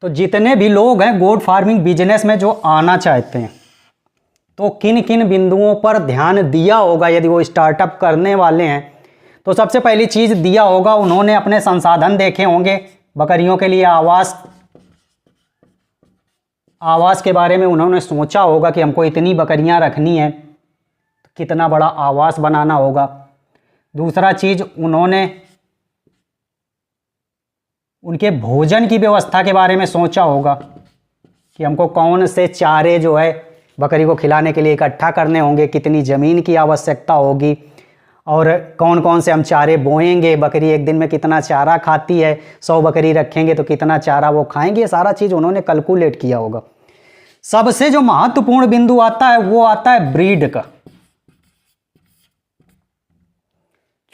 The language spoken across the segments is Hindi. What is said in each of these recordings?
तो जितने भी लोग हैं गोट फार्मिंग बिजनेस में जो आना चाहते हैं, तो किन किन बिंदुओं पर ध्यान दिया होगा यदि वो स्टार्टअप करने वाले हैं। तो सबसे पहली चीज़ दिया होगा, उन्होंने अपने संसाधन देखे होंगे। बकरियों के लिए आवास के बारे में उन्होंने सोचा होगा कि हमको इतनी बकरियां रखनी है, तो कितना बड़ा आवास बनाना होगा। दूसरा चीज़, उन्होंने उनके भोजन की व्यवस्था के बारे में सोचा होगा कि हमको कौन से चारे जो है बकरी को खिलाने के लिए इकट्ठा करने होंगे, कितनी ज़मीन की आवश्यकता होगी और कौन कौन से हम चारे बोएंगे, बकरी एक दिन में कितना चारा खाती है, 100 बकरी रखेंगे तो कितना चारा वो खाएंगे, ये सारा चीज़ उन्होंने कैलकुलेट किया होगा। सबसे जो महत्वपूर्ण बिंदु आता है वो आता है ब्रीड का,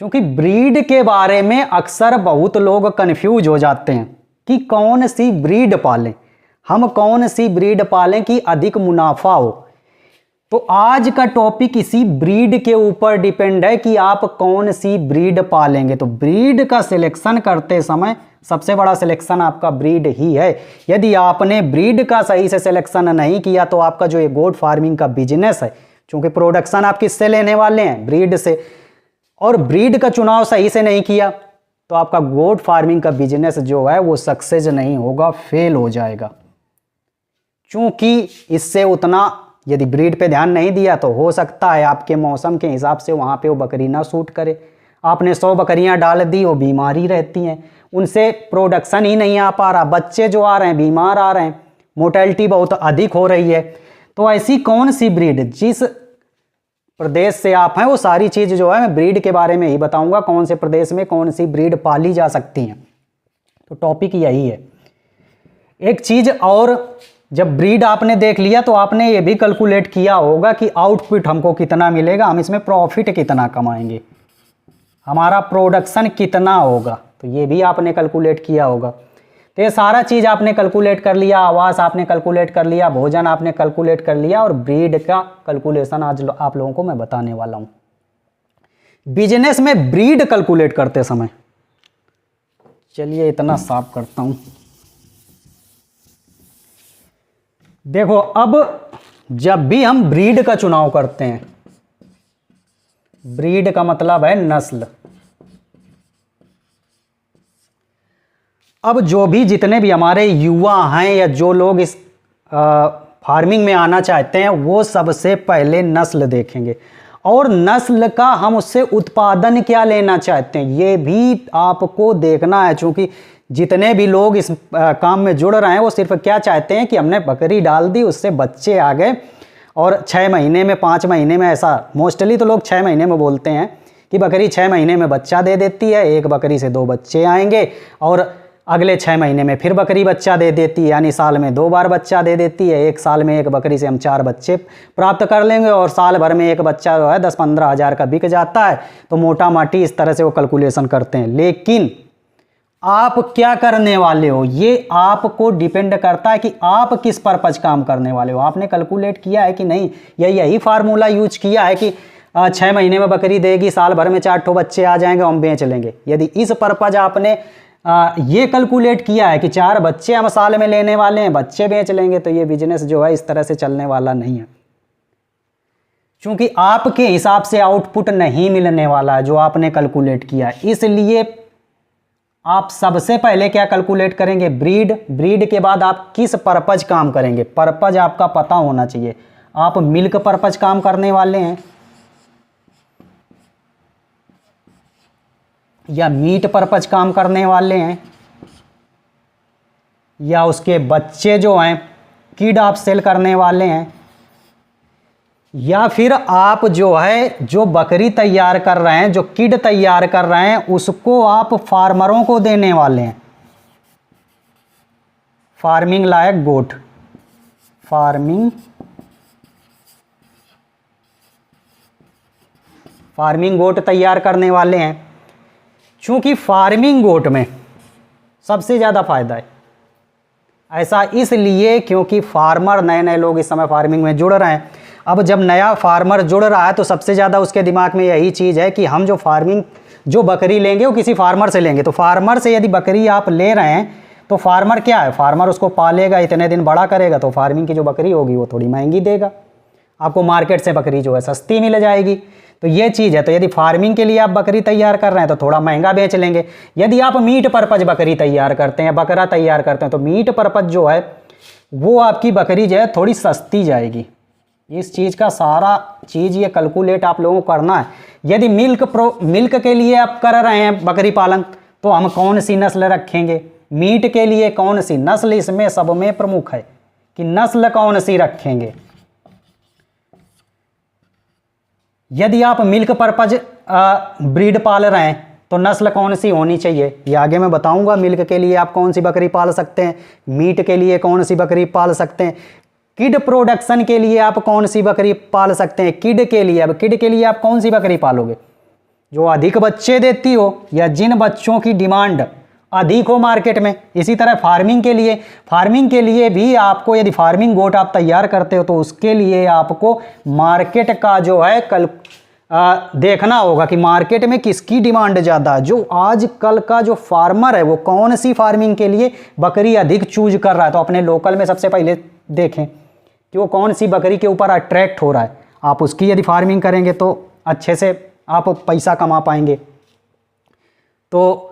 क्योंकि ब्रीड के बारे में अक्सर बहुत लोग कंफ्यूज हो जाते हैं कि कौन सी ब्रीड पालें, हम कौन सी ब्रीड पालें कि अधिक मुनाफा हो। तो आज का टॉपिक इसी ब्रीड के ऊपर डिपेंड है कि आप कौन सी ब्रीड पालेंगे। तो ब्रीड का सिलेक्शन करते समय सबसे बड़ा सिलेक्शन आपका ब्रीड ही है। यदि आपने ब्रीड का सही से सिलेक्शन नहीं किया तो आपका जो ये गोट फार्मिंग का बिजनेस है, क्योंकि प्रोडक्शन आप किससे लेने वाले हैं, ब्रीड से, और ब्रीड का चुनाव सही से नहीं किया तो आपका गोट फार्मिंग का बिजनेस जो है वो सक्सेस नहीं होगा, फेल हो जाएगा। क्योंकि इससे उतना यदि ब्रीड पे ध्यान नहीं दिया तो हो सकता है आपके मौसम के हिसाब से वहाँ पे वो बकरी ना सूट करे। आपने 100 बकरियाँ डाल दी, वो बीमारी रहती हैं, उनसे प्रोडक्शन ही नहीं आ पा रहा, बच्चे जो आ रहे हैं बीमार आ रहे हैं, मोर्टेलिटी बहुत अधिक हो रही है। तो ऐसी कौन सी ब्रीड, जिस प्रदेश से आप हैं वो सारी चीज़ जो है मैं ब्रीड के बारे में ही बताऊंगा, कौन से प्रदेश में कौन सी ब्रीड पाली जा सकती हैं। तो टॉपिक यही है। एक चीज़ और, जब ब्रीड आपने देख लिया तो आपने ये भी कैलकुलेट किया होगा कि आउटपुट हमको कितना मिलेगा, हम इसमें प्रॉफिट कितना कमाएंगे, हमारा प्रोडक्शन कितना होगा, तो ये भी आपने कैलकुलेट किया होगा। तो ये सारा चीज़ आपने कैलकुलेट कर लिया, आवास आपने कैलकुलेट कर लिया, भोजन आपने कैलकुलेट कर लिया, और ब्रीड का कैलकुलेशन आज आप लोगों को मैं बताने वाला हूँ। बिजनेस में ब्रीड कैलकुलेट करते समय, चलिए इतना साफ करता हूँ। देखो, अब जब भी हम ब्रीड का चुनाव करते हैं, ब्रीड का मतलब है नस्ल। अब जो भी जितने भी हमारे युवा हैं या जो लोग इस फार्मिंग में आना चाहते हैं वो सबसे पहले नस्ल देखेंगे, और नस्ल का हम उससे उत्पादन क्या लेना चाहते हैं ये भी आपको देखना है। क्योंकि जितने भी लोग इस काम में जुड़ रहे हैं वो सिर्फ क्या चाहते हैं कि हमने बकरी डाल दी, उससे बच्चे आ गए और 6 महीने में 5 महीने में, ऐसा मोस्टली तो लोग 6 महीने में बोलते हैं कि बकरी 6 महीने में बच्चा दे देती है, एक बकरी से 2 बच्चे आएंगे, और अगले 6 महीने में फिर बकरी बच्चा दे देती है, यानी साल में 2 बार बच्चा दे देती है। एक साल में एक बकरी से हम 4 बच्चे प्राप्त कर लेंगे, और साल भर में एक बच्चा जो है 10-15 हज़ार का बिक जाता है। तो मोटा माटी इस तरह से वो कैलकुलेशन करते हैं। लेकिन आप क्या करने वाले हो ये आपको डिपेंड करता है कि आप किस पर्पज काम करने वाले हो। आपने कैलकुलेट किया है कि नहीं, या यही फार्मूला यूज किया है कि 6 महीने में बकरी देगी, साल भर में 4 ठो बच्चे आ जाएंगे, हम बेच लेंगे। यदि इस पर्पज आपने ये कैलकुलेट किया है कि 4 बच्चे हम साल में लेने वाले हैं, बच्चे बेच लेंगे, तो ये बिजनेस जो है इस तरह से चलने वाला नहीं है। क्योंकि आपके हिसाब से आउटपुट नहीं मिलने वाला है जो आपने कैलकुलेट किया है। इसलिए आप सबसे पहले क्या कैलकुलेट करेंगे, ब्रीड के बाद आप किस पर्पज काम करेंगे, पर्पज आपका पता होना चाहिए। आप मिल्क पर्पज काम करने वाले हैं या मीट पर्पज काम करने वाले हैं, या उसके बच्चे जो हैं किड आप सेल करने वाले हैं, या फिर आप जो है जो बकरी तैयार कर रहे हैं, जो किड तैयार कर रहे हैं, उसको आप फार्मरों को देने वाले हैं। फार्मिंग लायक गोट, फार्मिंग गोट तैयार करने वाले हैं। क्योंकि फार्मिंग गोट में सबसे ज़्यादा फायदा है। ऐसा इसलिए क्योंकि फार्मर, नए नए लोग इस समय फार्मिंग में जुड़ रहे हैं। अब जब नया फार्मर जुड़ रहा है तो सबसे ज़्यादा उसके दिमाग में यही चीज़ है कि हम जो बकरी लेंगे वो किसी फार्मर से लेंगे। तो फार्मर से यदि बकरी आप ले रहे हैं तो फार्मर क्या है, फार्मर उसको पालेगा, इतने दिन बड़ा करेगा, तो फार्मिंग की जो बकरी होगी वो थोड़ी महंगी देगा, आपको मार्केट से बकरी जो है सस्ती मिल जाएगी। तो ये चीज़ है। तो यदि फार्मिंग के लिए आप बकरी तैयार कर रहे हैं तो थोड़ा महंगा बेच लेंगे। यदि आप मीट पर्पज बकरी तैयार करते हैं, बकरा तैयार करते हैं, तो मीट पर्पज जो है वो आपकी बकरी जो है थोड़ी सस्ती जाएगी। इस चीज़ का सारा चीज़ ये कैलकुलेट आप लोगों को करना है। यदि मिल्क के लिए आप कर रहे हैं बकरी पालन, तो हम कौन सी नस्ल रखेंगे, मीट के लिए कौन सी नस्ल इसमें सब में प्रमुख है कि नस्ल कौन सी रखेंगे। यदि आप मिल्क पर्पज ब्रीड पाल रहे हैं तो नस्ल कौन सी होनी चाहिए, ये आगे मैं बताऊंगा। मिल्क के लिए आप कौन सी बकरी पाल सकते हैं, मीट के लिए कौन सी बकरी पाल सकते हैं, किड प्रोडक्शन के लिए आप कौन सी बकरी पाल सकते हैं। किड के लिए, अब किड के लिए आप कौन सी बकरी पालोगे, जो अधिक बच्चे देती हो या जिन बच्चों की डिमांड अधिक हो मार्केट में। इसी तरह फार्मिंग के लिए भी आपको, यदि फार्मिंग गोट आप तैयार करते हो तो उसके लिए आपको मार्केट का जो है देखना होगा कि मार्केट में किसकी डिमांड ज़्यादा है। जो आज कल का जो फार्मर है वो कौन सी फार्मिंग के लिए बकरी अधिक चूज कर रहा है, तो अपने लोकल में सबसे पहले देखें कि वो कौन सी बकरी के ऊपर अट्रैक्ट हो रहा है। आप उसकी यदि फार्मिंग करेंगे तो अच्छे से आप पैसा कमा पाएंगे। तो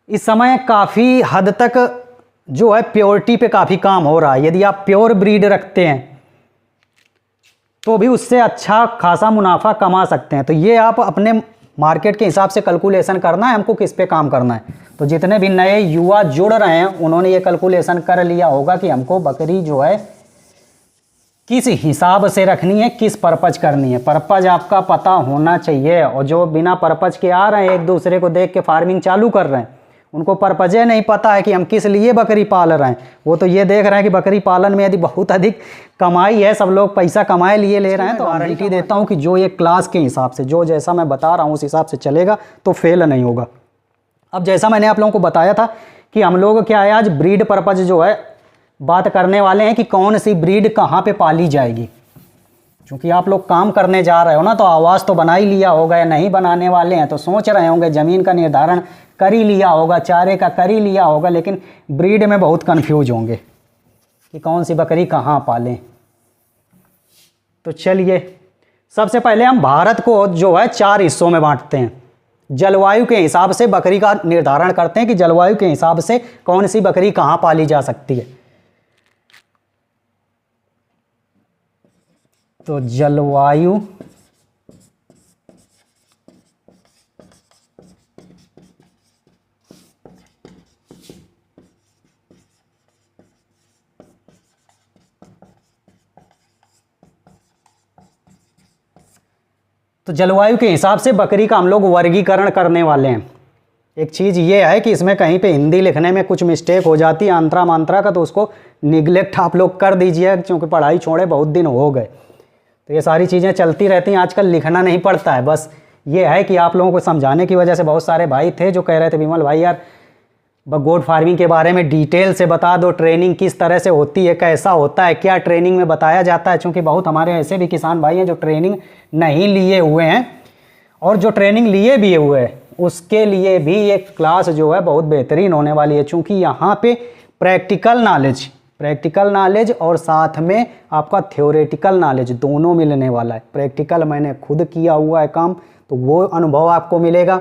इस समय काफ़ी हद तक जो है प्योरिटी पे काफ़ी काम हो रहा है। यदि आप प्योर ब्रीड रखते हैं तो भी उससे अच्छा खासा मुनाफा कमा सकते हैं। तो ये आप अपने मार्केट के हिसाब से कैलकुलेशन करना है हमको किस पे काम करना है। तो जितने भी नए युवा जुड़ रहे हैं उन्होंने ये कैलकुलेशन कर लिया होगा कि हमको बकरी जो है किस हिसाब से रखनी है, किस पर्पज करनी है। पर्पज आपका पता होना चाहिए। और जो बिना पर्पज के आ रहे हैं, एक दूसरे को देख के फार्मिंग चालू कर रहे हैं, उनको पर्पजे नहीं पता है कि हम किस लिए बकरी पाल रहे हैं। वो तो ये देख रहे हैं कि बकरी पालन में यदि बहुत अधिक कमाई है, सब लोग पैसा कमाए लिए ले रहे हैं, तो गारंटी देता हूँ कि जो ये क्लास के हिसाब से, जो जैसा मैं बता रहा हूँ उस हिसाब से चलेगा तो फेल नहीं होगा। अब जैसा मैंने आप लोगों को बताया था कि हम लोग क्या है, आज ब्रीड पर्पज जो है बात करने वाले हैं कि कौन सी ब्रीड कहाँ पे पाली जाएगी। क्योंकि आप लोग काम करने जा रहे हो ना, तो आवाज़ तो बना ही लिया होगा, या नहीं बनाने वाले हैं तो सोच रहे होंगे, ज़मीन का निर्धारण कर ही लिया होगा, चारे का कर ही लिया होगा, लेकिन ब्रीड में बहुत कंफ्यूज होंगे कि कौन सी बकरी कहाँ पालें। तो चलिए, सबसे पहले हम भारत को जो है 4 हिस्सों में बांटते हैं। जलवायु के हिसाब से बकरी का निर्धारण करते हैं कि जलवायु के हिसाब से कौन सी बकरी कहाँ पाली जा सकती है। तो जलवायु के हिसाब से बकरी का हम लोग वर्गीकरण करने वाले हैं। एक चीज़ ये है कि इसमें कहीं पे हिंदी लिखने में कुछ मिस्टेक हो जाती है, आंतरा मांत्रा का, तो उसको निगलेक्ट आप लोग कर दीजिए, क्योंकि पढ़ाई छोड़े बहुत दिन हो गए। तो ये सारी चीज़ें चलती रहती हैं, आजकल लिखना नहीं पड़ता है। बस ये है कि आप लोगों को समझाने की वजह से बहुत सारे भाई थे जो कह रहे थे विमल भाई यार गोट फार्मिंग के बारे में डिटेल से बता दो, ट्रेनिंग किस तरह से होती है, कैसा होता है, क्या ट्रेनिंग में बताया जाता है। क्योंकि बहुत हमारे ऐसे भी किसान भाई हैं जो ट्रेनिंग नहीं लिए हुए हैं, और जो ट्रेनिंग लिए भी हुए हैं उसके लिए भी ये क्लास जो है बहुत बेहतरीन होने वाली है। चूँकि यहाँ पे प्रैक्टिकल नॉलेज और साथ में आपका थ्योरेटिकल नॉलेज दोनों मिलने वाला है। प्रैक्टिकल मैंने खुद किया हुआ है काम, तो वो अनुभव आपको मिलेगा।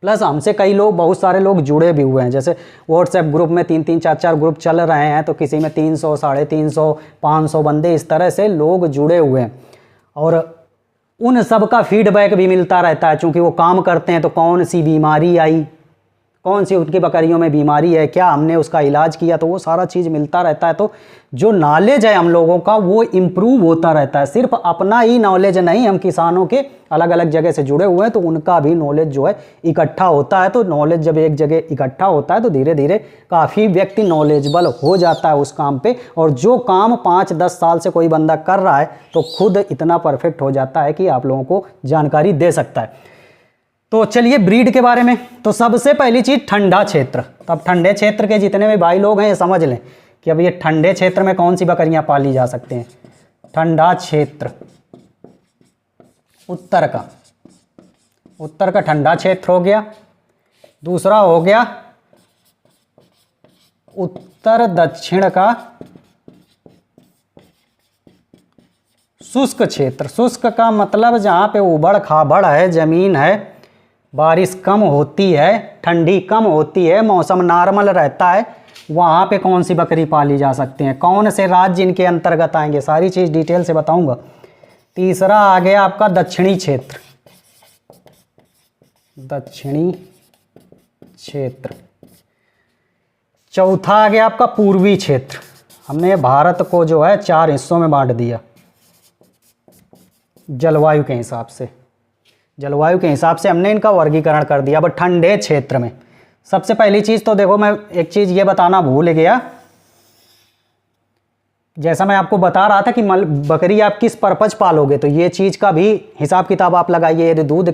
प्लस हमसे कई लोग, बहुत सारे लोग जुड़े भी हुए हैं। जैसे व्हाट्सएप ग्रुप में 3-3, 4-4 ग्रुप चल रहे हैं, तो किसी में 300, 350, 500 बंदे इस तरह से लोग जुड़े हुए हैं। और उन सब का फीडबैक भी मिलता रहता है, क्योंकि वो काम करते हैं। तो कौन सी बीमारी आई, कौन सी उनकी बकरियों में बीमारी है, क्या हमने उसका इलाज किया, तो वो सारा चीज़ मिलता रहता है। तो जो नॉलेज है हम लोगों का वो इम्प्रूव होता रहता है। सिर्फ अपना ही नॉलेज नहीं, हम किसानों के अलग अलग जगह से जुड़े हुए हैं, तो उनका भी नॉलेज जो है इकट्ठा होता है। तो नॉलेज जब एक जगह इकट्ठा होता है तो धीरे धीरे काफ़ी व्यक्ति नॉलेजबल हो जाता है उस काम पे। और जो काम 5-10 साल से कोई बंदा कर रहा है तो खुद इतना परफेक्ट हो जाता है कि आप लोगों को जानकारी दे सकता है। तो चलिए ब्रीड के बारे में, तो सबसे पहली चीज़ ठंडा क्षेत्र। तो अब ठंडे क्षेत्र के जितने भी भाई लोग हैं ये समझ लें कि अब ये ठंडे क्षेत्र में कौन सी बकरियां पाली जा सकते हैं। ठंडा क्षेत्र, उत्तर का ठंडा क्षेत्र हो गया। दूसरा हो गया उत्तर दक्षिण का शुष्क क्षेत्र। शुष्क का मतलब जहाँ पे उबड़ खाबड़ है, ज़मीन है, बारिश कम होती है, ठंडी कम होती है, मौसम नॉर्मल रहता है, वहाँ पे कौन सी बकरी पाली जा सकती है, कौन से राज्य इनके अंतर्गत आएंगे, सारी चीज़ डिटेल से बताऊंगा। तीसरा आ गया आपका दक्षिणी क्षेत्र। दक्षिणी क्षेत्र। चौथा आ गया आपका पूर्वी क्षेत्र। हमने भारत को जो है 4 हिस्सों में बांट दिया जलवायु के हिसाब से। जलवायु के हिसाब से हमने इनका वर्गीकरण कर दिया। अब ठंडे क्षेत्र में सबसे पहली चीज़ तो देखो, मैं एक चीज़ ये बताना भूल गया, जैसा मैं आपको बता रहा था कि बकरी आप किस पर्पज पालोगे, तो ये चीज़ का भी हिसाब किताब आप लगाइए। यदि दूध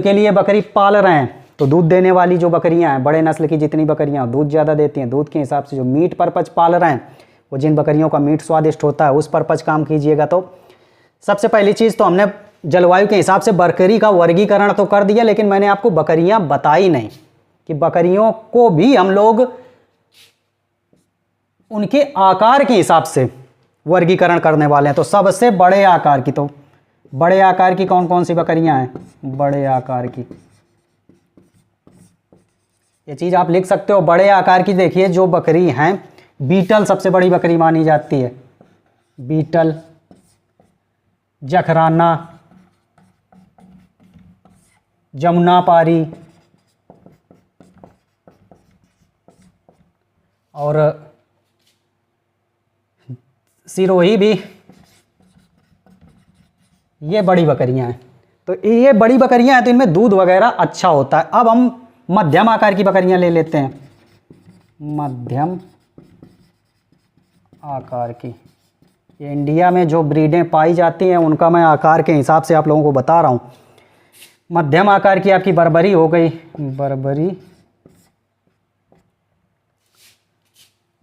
के लिए बकरी पाल रहे हैं तो दूध देने वाली जो बकरियां हैं, बड़े नस्ल की जितनी बकरियां दूध ज़्यादा देती हैं, दूध के हिसाब से जो मीट पर्पज पाल रहे हैं, वो जिन बकरियों का मीट स्वादिष्ट होता है उस पर्पज काम कीजिएगा। तो सबसे पहली चीज़ तो हमने जलवायु के हिसाब से बकरी का वर्गीकरण तो कर दिया, लेकिन मैंने आपको बकरियां बताई नहीं कि बकरियों को भी हम लोग उनके आकार के हिसाब से वर्गीकरण करने वाले हैं। तो सबसे बड़े आकार की, तो बड़े आकार की कौन कौन सी बकरियां हैं? बड़े आकार की, ये चीज़ आप लिख सकते हो। बड़े आकार की देखिए जो बकरी हैं, बीटल सबसे बड़ी बकरी मानी जाती है। बीटल, जखराना, जमुनापारी और सिरोही भी, ये बड़ी बकरियां हैं। तो ये बड़ी बकरियां हैं तो इनमें दूध वगैरह अच्छा होता है। अब हम मध्यम आकार की बकरियां ले लेते हैं। मध्यम आकार की, ये इंडिया में जो ब्रीडें पाई जाती हैं उनका मैं आकार के हिसाब से आप लोगों को बता रहा हूँ। मध्यम आकार की आपकी बर्बरी हो गई, बर्बरी,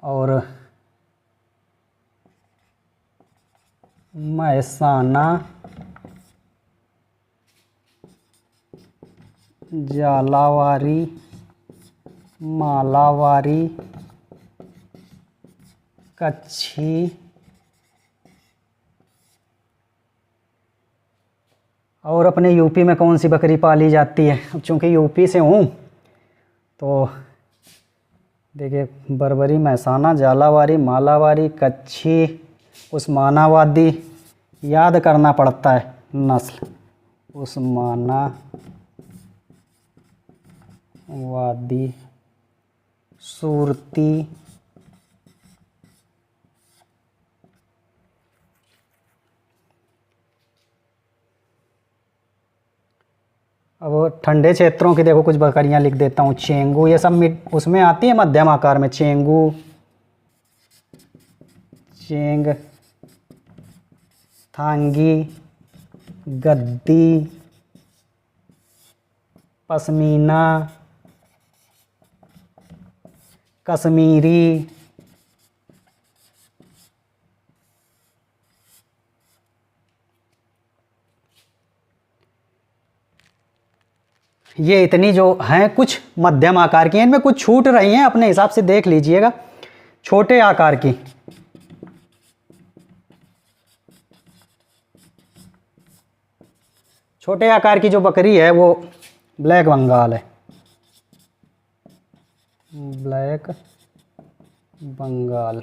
और महसाना, झालावारी, मालावारी, कच्छी और अपने यूपी में कौन सी बकरी पाली जाती है? अब चूँकि यूपी से हूँ तो देखिए, बर्बरी, महसाना, झालावारी, मालावारी, कच्छी, उस्मानाबादी, याद करना पड़ता है नस्ल, उस्मानाबादी, सूरती, अब ठंडे क्षेत्रों की देखो कुछ बकरियां लिख देता हूँ। चेंगू, ये सब उसमें आती है मध्यम आकार में। चेंगू, चेंग, थांगी, गद्दी, पश्मीना, कश्मीरी, ये इतनी जो हैं कुछ मध्यम आकार की हैं। इनमें कुछ छूट रही हैं, अपने हिसाब से देख लीजिएगा। छोटे आकार की, छोटे आकार की जो बकरी है वो ब्लैक बंगाल है। ब्लैक बंगाल,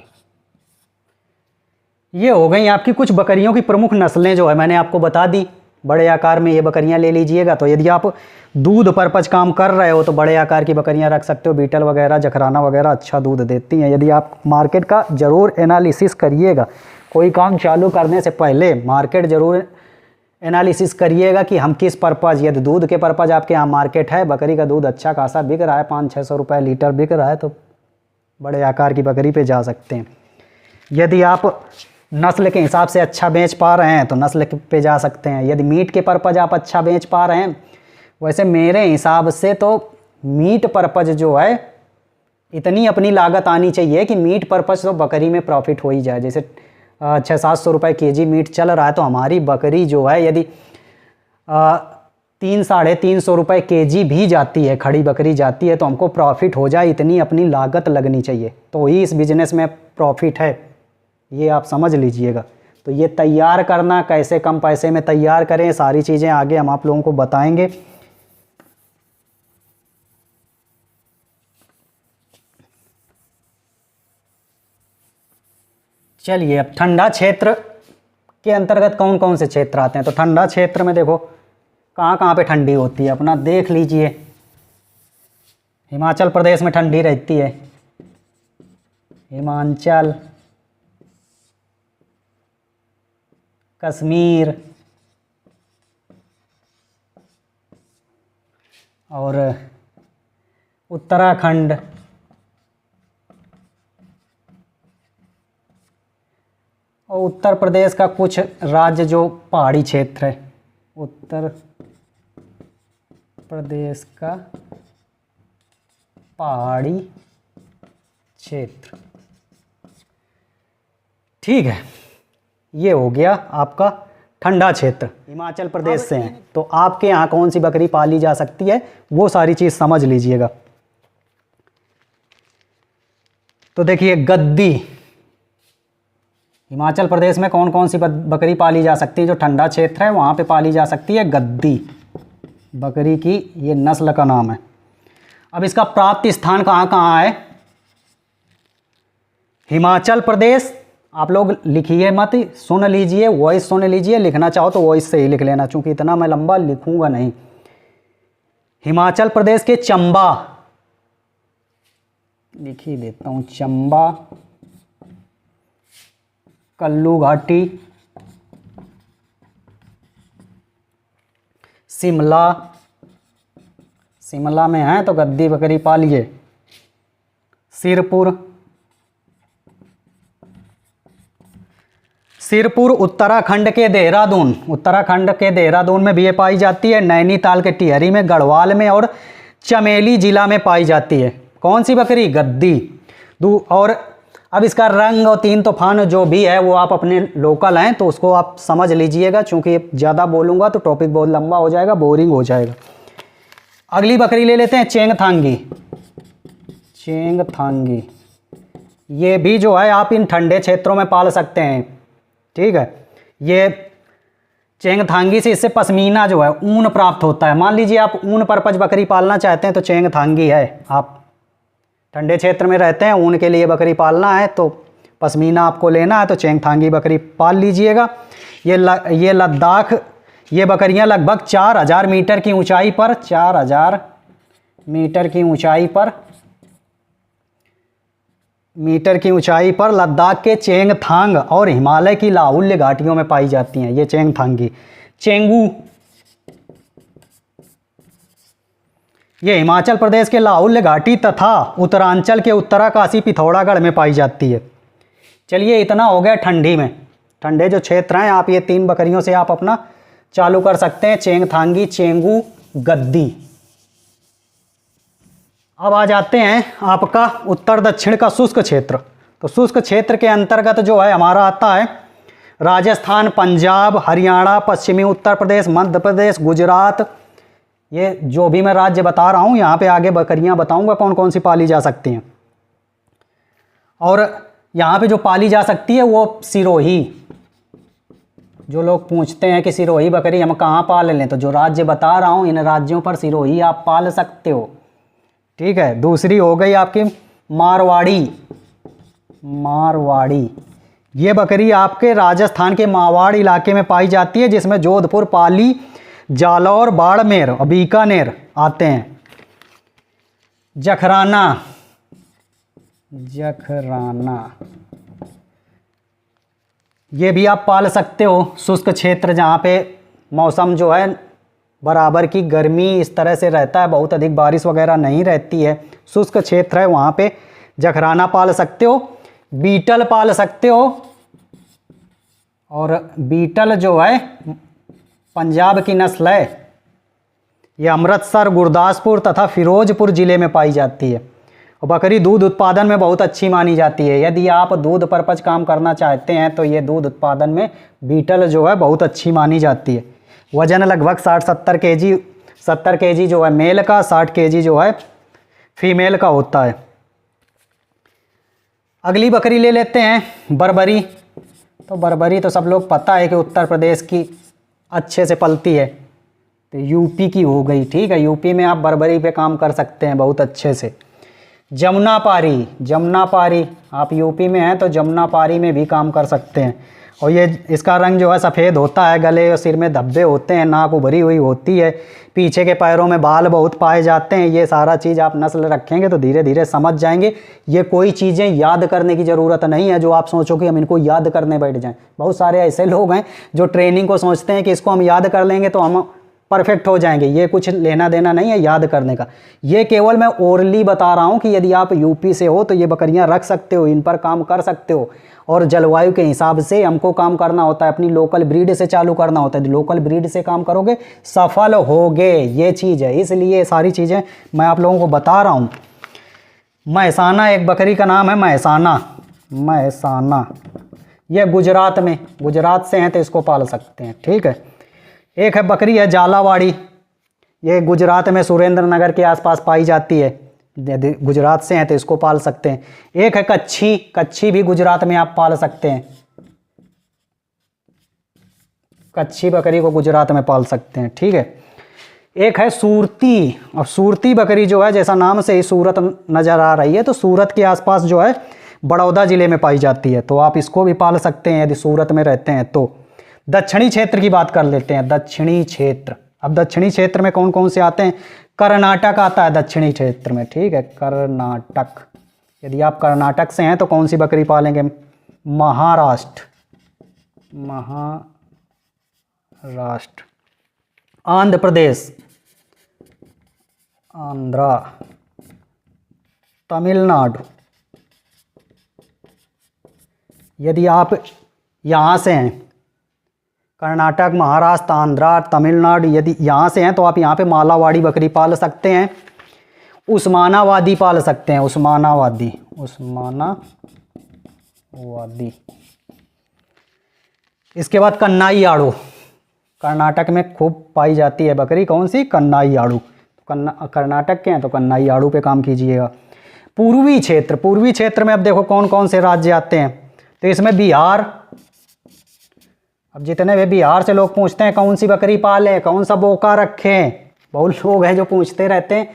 ये हो गई आपकी कुछ बकरियों की प्रमुख नस्लें जो है मैंने आपको बता दी। बड़े आकार में ये बकरियां ले लीजिएगा। तो यदि आप दूध पर्पज काम कर रहे हो तो बड़े आकार की बकरियां रख सकते हो। बीटल वगैरह, जखराना वगैरह अच्छा दूध देती हैं। यदि आप मार्केट का ज़रूर एनालिसिस करिएगा, कोई काम चालू करने से पहले मार्केट ज़रूर एनालिसिस करिएगा कि हम किस पर्पज़, यदि दूध के पर्पज़ आपके यहाँ मार्केट है, बकरी का दूध अच्छा खासा बिक रहा है, 500-600 रुपये लीटर बिक रहा है, तो बड़े आकार की बकरी पे जा सकते हैं। यदि आप नस्ल के हिसाब से अच्छा बेच पा रहे हैं तो नस्ल पे जा सकते हैं। यदि मीट के पर्पज़ आप अच्छा बेच पा रहे हैं, वैसे मेरे हिसाब से तो मीट पर्पज़ जो है इतनी अपनी लागत आनी चाहिए कि मीट पर्पज़ तो बकरी में प्रॉफिट हो ही जाए। जैसे 600-700 रुपये केजी मीट चल रहा है, तो हमारी बकरी जो है यदि 300-350 रुपये केजी भी जाती है, खड़ी बकरी जाती है, तो हमको प्रॉफिट हो जाए इतनी अपनी लागत लगनी चाहिए, तो ही इस बिज़नेस में प्रॉफिट है, ये आप समझ लीजिएगा। तो ये तैयार करना, कैसे कम पैसे में तैयार करें, सारी चीज़ें आगे हम आप लोगों को बताएंगे। चलिए, अब ठंडा क्षेत्र के अंतर्गत कौन कौन से क्षेत्र आते हैं। तो ठंडा क्षेत्र में देखो कहाँ कहाँ पे ठंडी होती है, अपना देख लीजिए। हिमाचल प्रदेश में ठंडी रहती है, हिमाचल, कश्मीर और उत्तराखंड, और उत्तर प्रदेश का कुछ राज्य जो पहाड़ी क्षेत्र है, उत्तर प्रदेश का पहाड़ी क्षेत्र। ठीक है, ये हो गया आपका ठंडा क्षेत्र। हिमाचल प्रदेश से हैं तो आपके यहाँ कौन सी बकरी पाली जा सकती है, वो सारी चीज़ समझ लीजिएगा। तो देखिए, गद्दी, हिमाचल प्रदेश में कौन कौन सी बकरी पाली जा सकती है, जो ठंडा क्षेत्र है वहाँ पे पाली जा सकती है गद्दी बकरी की, ये नस्ल का नाम है। अब इसका प्राप्त स्थान कहाँ कहाँ है। हिमाचल प्रदेश, आप लोग लिखिए मत, सुन लीजिए, वॉइस सुन लीजिए, लिखना चाहो तो वॉइस से ही लिख लेना, चूँकि इतना मैं लंबा लिखूँगा नहीं। हिमाचल प्रदेश के चंबा, लिख ही देता हूँ, चंबा, कल्लू घाटी, शिमला, शिमला में है तो गद्दी बकरी पालिए। सिरपुर, सिरपुर उत्तराखंड के देहरादून, उत्तराखंड के देहरादून में भी ये पाई जाती है। नैनीताल के टिहरी में, गढ़वाल में और चमेली जिला में पाई जाती है। कौन सी बकरी, गद्दी। और अब इसका रंग और तीन तूफान जो भी है वो आप अपने लोकल हैं तो उसको आप समझ लीजिएगा, चूँकि ज़्यादा बोलूँगा तो टॉपिक बहुत लंबा हो जाएगा, बोरिंग हो जाएगा। अगली बकरी ले लेते हैं चेंगथांगी, चेंगथांगी। ये भी जो है आप इन ठंडे क्षेत्रों में पाल सकते हैं। ठीक है, ये चेंगथांगी से, इससे पश्मीना जो है ऊन प्राप्त होता है। मान लीजिए आप ऊन परपज बकरी पालना चाहते हैं तो चेंगथांगी है। आप ठंडे क्षेत्र में रहते हैं, ऊन के लिए बकरी पालना है तो पश्मीना आपको लेना है तो चेंगथांगी बकरी पाल लीजिएगा। ये लद्दाख, ये बकरियां लगभग 4000 मीटर की ऊंचाई पर, 4000 मीटर की ऊंचाई पर लद्दाख के चेंगथांग और हिमालय की लाहुल्य घाटियों में पाई जाती हैं ये चेंगथांगी। चेंगू, ये हिमाचल प्रदेश के लाहुल्य घाटी तथा उत्तरांचल के उत्तराकाशी पिथौरागढ़ में पाई जाती है। चलिए, इतना हो गया ठंडी में। ठंडे जो क्षेत्र हैं आप ये 3 बकरियों से आप अपना चालू कर सकते हैं, चेंगथांगी, चेंगू, गद्दी। अब आ जाते हैं आपका उत्तर दक्षिण का शुष्क क्षेत्र। तो शुष्क क्षेत्र के अंतर्गत जो है हमारा आता है राजस्थान, पंजाब, हरियाणा, पश्चिमी उत्तर प्रदेश, मध्य प्रदेश, गुजरात। ये जो भी मैं राज्य बता रहा हूँ यहाँ पे आगे बकरियाँ बताऊँगा कौन कौन सी पाली जा सकती हैं। और यहाँ पे जो पाली जा सकती है वो सिरोही। जो लोग पूछते हैं कि सिरोही बकरी हम कहाँ पाल लें, तो जो राज्य बता रहा हूँ इन राज्यों पर सिरोही आप पाल सकते हो। ठीक है, दूसरी हो गई आपकी मारवाड़ी। मारवाड़ी, ये बकरी आपके राजस्थान के मारवाड़ इलाके में पाई जाती है, जिसमें जोधपुर, पाली, जालौर, बाड़मेर और बीकानेर आते हैं। जखराना, जखराना, ये भी आप पाल सकते हो। शुष्क क्षेत्र जहाँ पे मौसम जो है बराबर की गर्मी इस तरह से रहता है, बहुत अधिक बारिश वगैरह नहीं रहती है, शुष्क क्षेत्र है, वहाँ पे जखराना पाल सकते हो। बीटल पाल सकते हो, और बीटल जो है पंजाब की नस्ल है। ये अमृतसर, गुरदासपुर तथा फिरोजपुर ज़िले में पाई जाती है। और बकरी दूध उत्पादन में बहुत अच्छी मानी जाती है। यदि आप दूध परपज काम करना चाहते हैं तो ये दूध उत्पादन में बीटल जो है बहुत अच्छी मानी जाती है। वज़न लगभग 60-70 केजी 70 केजी जो है मेल का, 60 केजी जो है फीमेल का होता है। अगली बकरी ले लेते हैं बर्बरी। तो बर्बरी तो सब लोग पता है कि उत्तर प्रदेश की अच्छे से पलती है, तो यूपी की हो गई, ठीक है। यूपी में आप बर्बरी पे काम कर सकते हैं बहुत अच्छे से। जमुनापारी, जमुनापारी आप यूपी में हैं तो जमुनापारी में भी काम कर सकते हैं। और ये इसका रंग जो है सफ़ेद होता है, गले और सिर में धब्बे होते हैं, नाक उभरी हुई होती है, पीछे के पैरों में बाल बहुत पाए जाते हैं। ये सारा चीज़ आप नस्ल रखेंगे तो धीरे धीरे समझ जाएंगे। ये कोई चीज़ें याद करने की ज़रूरत नहीं है जो आप सोचो कि हम इनको याद करने बैठ जाएं। बहुत सारे ऐसे लोग हैं जो ट्रेनिंग को सोचते हैं कि इसको हम याद कर लेंगे तो हम परफेक्ट हो जाएंगे। ये कुछ लेना देना नहीं है याद करने का। ये केवल मैं ओरली बता रहा हूँ कि यदि आप यूपी से हो तो ये बकरियाँ रख सकते हो, इन पर काम कर सकते हो। और जलवायु के हिसाब से हमको काम करना होता है, अपनी लोकल ब्रीड से चालू करना होता है। लोकल ब्रीड से काम करोगे सफल होगे, ये चीज़ है। इसलिए सारी चीज़ें मैं आप लोगों को बता रहा हूँ। महसाना एक बकरी का नाम है, महसाना, महसाना। ये गुजरात में, गुजरात से हैं तो इसको पाल सकते हैं, ठीक है। एक है बकरी है झालावाड़ी, ये गुजरात में सुरेंद्र नगर के आसपास पाई जाती है। यदि गुजरात से हैं तो इसको पाल सकते हैं। एक है कच्छी, कच्छी भी गुजरात में आप पाल सकते हैं। कच्छी बकरी को गुजरात में पाल सकते हैं, ठीक है। एक है सूरती, और सूरती बकरी जो है जैसा नाम से ही सूरत नज़र आ रही है, तो सूरत के आसपास जो है बड़ौदा ज़िले में पाई जाती है, तो आप इसको भी पाल सकते हैं यदि सूरत में रहते हैं तो। दक्षिणी क्षेत्र की बात कर लेते हैं, दक्षिणी क्षेत्र। अब दक्षिणी क्षेत्र में कौन कौन से आते हैं? कर्नाटक आता है दक्षिणी क्षेत्र में, ठीक है, कर्नाटक। यदि आप कर्नाटक से हैं तो कौन सी बकरी पालेंगे? महाराष्ट्र, महाराष्ट्र। आंध्र प्रदेश, आंध्रा। तमिलनाडु, यदि आप यहाँ से हैं, कर्नाटक, महाराष्ट्र, आंध्रा, तमिलनाडु, यदि यहाँ से हैं तो आप यहाँ पे मालावाड़ी बकरी पाल सकते हैं, उस्मानावादी पाल सकते हैं, उस्मानावादी, उस्मानावादी। इसके बाद कन्नाई आड़ू, कर्नाटक में खूब पाई जाती है बकरी, कौन सी? कन्नाई आड़ू। कर्नाटक के हैं तो कन्नाई आड़ू पे काम कीजिएगा। पूर्वी क्षेत्र, पूर्वी क्षेत्र में अब देखो कौन कौन से राज्य आते हैं, तो इसमें बिहार। अब जितने भी बिहार से लोग पूछते हैं कौन सी बकरी पालें, कौन सा बोका रखें, बहुत लोग हैं जो पूछते रहते हैं।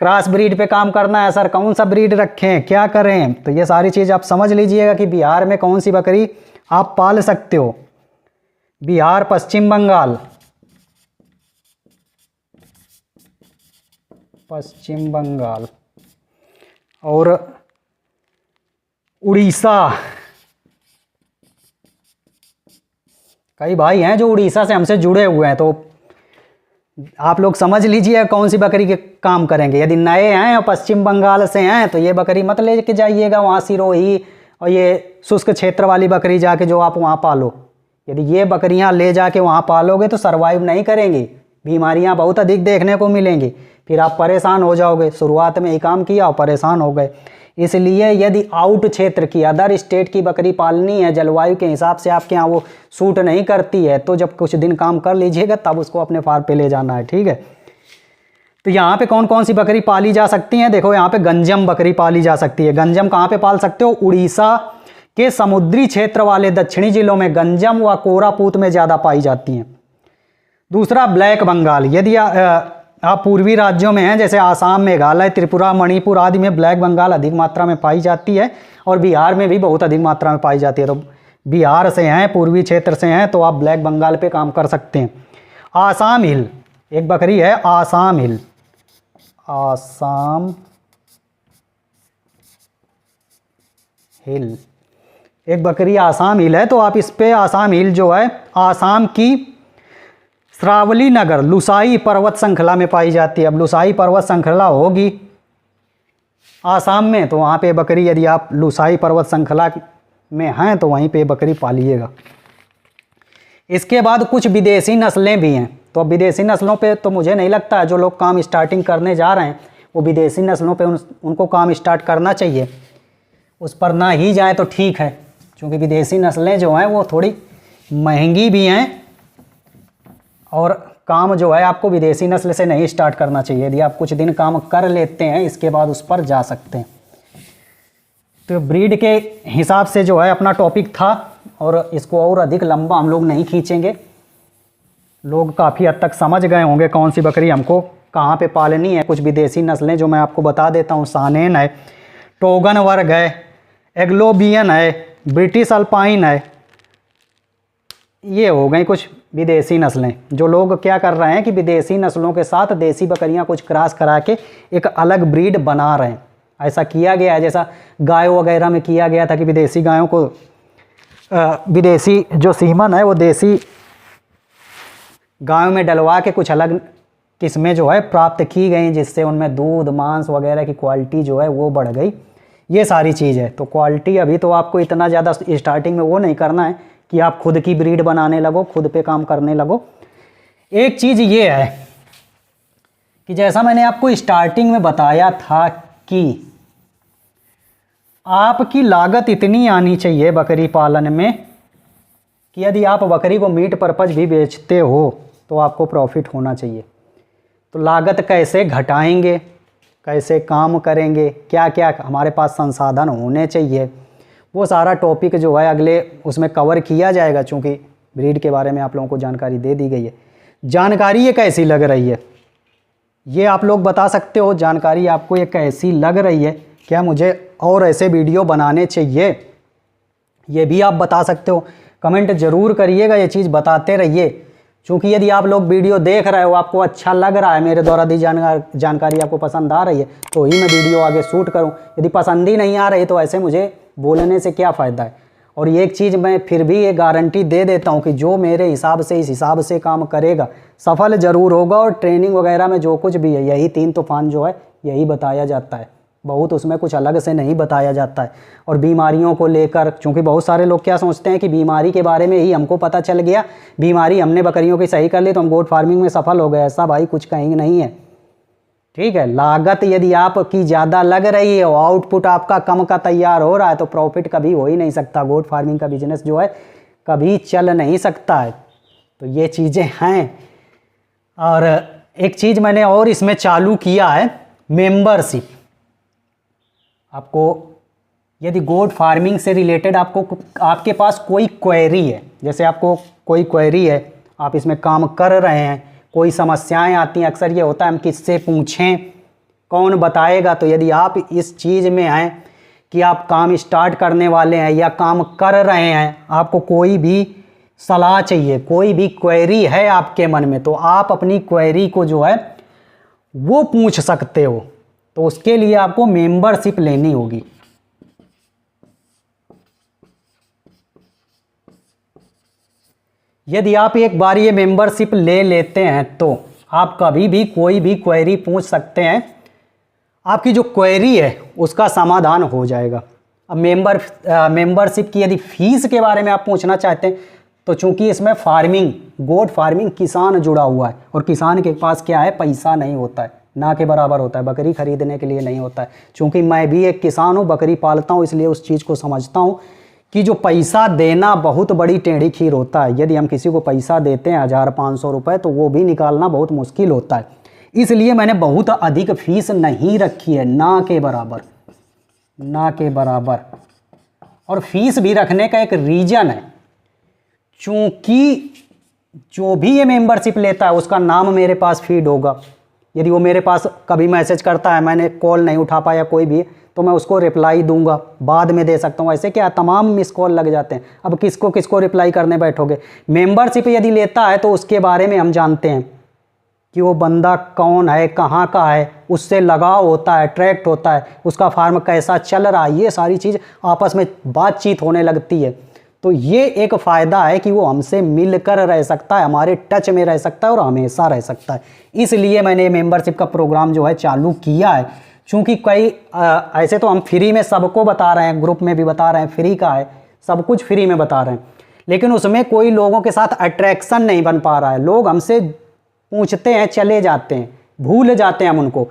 क्रॉस ब्रीड पे काम करना है सर, कौन सा ब्रीड रखें, क्या करें? तो ये सारी चीज़ आप समझ लीजिएगा कि बिहार में कौन सी बकरी आप पाल सकते हो। बिहार, पश्चिम बंगाल, पश्चिम बंगाल और उड़ीसा। कई भाई हैं जो उड़ीसा से हमसे जुड़े हुए हैं, तो आप लोग समझ लीजिए कौन सी बकरी के काम करेंगे। यदि नए हैं और पश्चिम बंगाल से हैं तो ये बकरी मत ले के जाइएगा वहाँ सिरोही और ये शुष्क क्षेत्र वाली बकरी जाके जो आप वहाँ पालो। यदि ये बकरियाँ ले जाके वहाँ पालोगे तो सर्वाइव नहीं करेंगी, बीमारियाँ बहुत अधिक देखने को मिलेंगी, फिर आप परेशान हो जाओगे। शुरुआत में ही काम किया और परेशान हो गए। इसलिए यदि आउट क्षेत्र की, अदर स्टेट की बकरी पालनी है, जलवायु के हिसाब से आपके यहाँ वो सूट नहीं करती है, तो जब कुछ दिन काम कर लीजिएगा तब उसको अपने फार्म पे ले जाना है, ठीक है। तो यहाँ पे कौन कौन सी बकरी पाली जा सकती हैं? देखो यहाँ पे गंजम बकरी पाली जा सकती है। गंजम कहाँ पे पाल सकते हो? उड़ीसा के समुद्री क्षेत्र वाले दक्षिणी जिलों में गंजम व कोरापुत में ज़्यादा पाई जाती हैं। दूसरा ब्लैक बंगाल, यदि आप पूर्वी राज्यों में हैं जैसे आसाम, मेघालय, त्रिपुरा, मणिपुर आदि में ब्लैक बंगाल अधिक मात्रा में पाई जाती है, और बिहार में भी बहुत अधिक मात्रा में पाई जाती है। तो बिहार से हैं, पूर्वी क्षेत्र से हैं तो आप ब्लैक बंगाल पे काम कर सकते हैं। आसाम हिल, एक बकरी है आसाम हिल, आसाम हिल, एक बकरी आसाम हिल है, तो आप इस पे आसाम हिल जो है आसाम की श्रावली नगर लुसाई पर्वत श्रृंखला में पाई जाती है। अब लुसाई पर्वत श्रृंखला होगी आसाम में तो वहाँ पे बकरी, यदि आप लुसाई पर्वत श्रृंखला में हैं तो वहीं पे बकरी पालिएगा। इसके बाद कुछ विदेशी नस्लें भी हैं, तो अब विदेशी नस्लों पे तो मुझे नहीं लगता है जो लोग काम स्टार्टिंग करने जा रहे हैं वो विदेशी नस्लों पे उनको काम स्टार्ट करना चाहिए। उस पर ना ही जाए तो ठीक है, क्योंकि विदेशी नस्लें जो हैं वो थोड़ी महंगी भी हैं और काम जो है आपको विदेशी नस्ल से नहीं स्टार्ट करना चाहिए। यदि आप कुछ दिन काम कर लेते हैं इसके बाद उस पर जा सकते हैं। तो ब्रीड के हिसाब से जो है अपना टॉपिक था, और इसको और अधिक लंबा हम लोग नहीं खींचेंगे। लोग काफ़ी हद तक समझ गए होंगे कौन सी बकरी हमको कहाँ पे पालनी है। कुछ विदेशी नस्लें जो मैं आपको बता देता हूँ, सानेन है, टोगन वर्ग है, एग्लोबियन है, ब्रिटिश अल्पाइन है। ये हो गई कुछ विदेशी नस्लें। जो लोग क्या कर रहे हैं कि विदेशी नस्लों के साथ देसी बकरियां कुछ क्रॉस करा के एक अलग ब्रीड बना रहे हैं। ऐसा किया गया है, जैसा गायों वगैरह में किया गया था कि विदेशी गायों को विदेशी जो सीमन है वो देसी गायों में डलवा के कुछ अलग किस्में जो है प्राप्त की गई, जिससे उनमें दूध मांस वगैरह की क्वालिटी जो है वो बढ़ गई। ये सारी चीज़ है। तो क्वालिटी अभी तो आपको इतना ज़्यादा स्टार्टिंग में वो नहीं करना है कि आप खुद की ब्रीड बनाने लगो, खुद पे काम करने लगो। एक चीज़ ये है कि जैसा मैंने आपको स्टार्टिंग में बताया था कि आपकी लागत इतनी आनी चाहिए बकरी पालन में कि यदि आप बकरी को मीट पर्पज भी बेचते हो तो आपको प्रॉफिट होना चाहिए। तो लागत कैसे घटाएंगे, कैसे काम करेंगे, क्या क्या हमारे पास संसाधन होने चाहिए, वो सारा टॉपिक जो है अगले उसमें कवर किया जाएगा। चूँकि ब्रीड के बारे में आप लोगों को जानकारी दे दी गई है। जानकारी ये कैसी लग रही है ये आप लोग बता सकते हो। जानकारी आपको ये कैसी लग रही है, क्या मुझे और ऐसे वीडियो बनाने चाहिए, ये भी आप बता सकते हो। कमेंट ज़रूर करिएगा, ये चीज़ बताते रहिए। क्योंकि यदि आप लोग वीडियो देख रहे हो, आपको अच्छा लग रहा है, मेरे द्वारा दी जानकारी आपको पसंद आ रही है, तो ही मैं वीडियो आगे शूट करूं। यदि पसंद ही नहीं आ रही तो ऐसे मुझे बोलने से क्या फ़ायदा है। और ये एक चीज़ मैं फिर भी ये गारंटी दे देता हूं कि जो मेरे हिसाब से इस हिसाब से काम करेगा सफल ज़रूर होगा। और ट्रेनिंग वगैरह में जो कुछ भी है यही 3 तूफान जो है यही बताया जाता है, बहुत उसमें कुछ अलग से नहीं बताया जाता है। और बीमारियों को लेकर, चूँकि बहुत सारे लोग क्या सोचते हैं कि बीमारी के बारे में ही हमको पता चल गया, बीमारी हमने बकरियों की सही कर ली तो हम गोट फार्मिंग में सफल हो गए। ऐसा भाई कुछ कहीं नहीं है, ठीक है। लागत यदि आपकी ज़्यादा लग रही है, आउटपुट आपका कम का तैयार हो रहा है, तो प्रॉफिट कभी हो ही नहीं सकता। गोट फार्मिंग का बिजनेस जो है कभी चल नहीं सकता है। तो ये चीज़ें हैं। और एक चीज़ मैंने और इसमें चालू किया है, मेंबरशिप। आपको यदि गोट फार्मिंग से रिलेटेड आपके पास कोई क्वेरी है, जैसे आपको कोई क्वेरी है, आप इसमें काम कर रहे हैं, कोई समस्याएं आती हैं, अक्सर ये होता है हम किससे पूछें, कौन बताएगा। तो यदि आप इस चीज़ में हैं कि आप काम स्टार्ट करने वाले हैं या काम कर रहे हैं, आपको कोई भी सलाह चाहिए, कोई भी क्वेरी है आपके मन में, तो आप अपनी क्वेरी को जो है वो पूछ सकते हो। तो उसके लिए आपको मेंबरशिप लेनी होगी। यदि आप एक बार ये मेंबरशिप ले लेते हैं तो आप कभी भी कोई भी क्वेरी पूछ सकते हैं। आपकी जो क्वेरी है उसका समाधान हो जाएगा। अब मेंबरशिप की यदि फीस के बारे में आप पूछना चाहते हैं तो चूंकि इसमें फार्मिंग, गोट फार्मिंग, किसान जुड़ा हुआ है, और किसान के पास क्या है, पैसा नहीं होता है, ना के बराबर होता है, बकरी खरीदने के लिए नहीं होता है। चूँकि मैं भी एक किसान हूँ, बकरी पालता हूँ, इसलिए उस चीज़ को समझता हूँ कि जो पैसा देना बहुत बड़ी टेढ़ी खीर होता है। यदि हम किसी को पैसा देते हैं 1500 रुपये, तो वो भी निकालना बहुत मुश्किल होता है। इसलिए मैंने बहुत अधिक फीस नहीं रखी है, ना के बराबर, ना के बराबर। और फीस भी रखने का एक रीज़न है, चूँकि जो भी ये मेंबरशिप लेता है उसका नाम मेरे पास फीड होगा। यदि वो मेरे पास कभी मैसेज करता है, मैंने कॉल नहीं उठा पाया कोई भी, तो मैं उसको रिप्लाई दूंगा, बाद में दे सकता हूँ। ऐसे क्या तमाम मिस कॉल लग जाते हैं, अब किसको किसको रिप्लाई करने बैठोगे। मेंबरशिप यदि लेता है तो उसके बारे में हम जानते हैं कि वो बंदा कौन है, कहाँ का है, उससे लगाव होता है, अट्रैक्ट होता है, उसका फार्म कैसा चल रहा है, ये सारी चीज़ आपस में बातचीत होने लगती है। तो ये एक फ़ायदा है कि वो हमसे मिलकर रह सकता है, हमारे टच में रह सकता है और हमेशा रह सकता है। इसलिए मैंने मेंबरशिप का प्रोग्राम जो है चालू किया है। चूँकि कई ऐसे तो हम फ्री में सबको बता रहे हैं, ग्रुप में भी बता रहे हैं, फ्री का है, सब कुछ फ्री में बता रहे हैं, लेकिन उसमें कोई लोगों के साथ अट्रैक्शन नहीं बन पा रहा है। लोग हमसे पूछते हैं, चले जाते हैं, भूल जाते हैं हम उनको।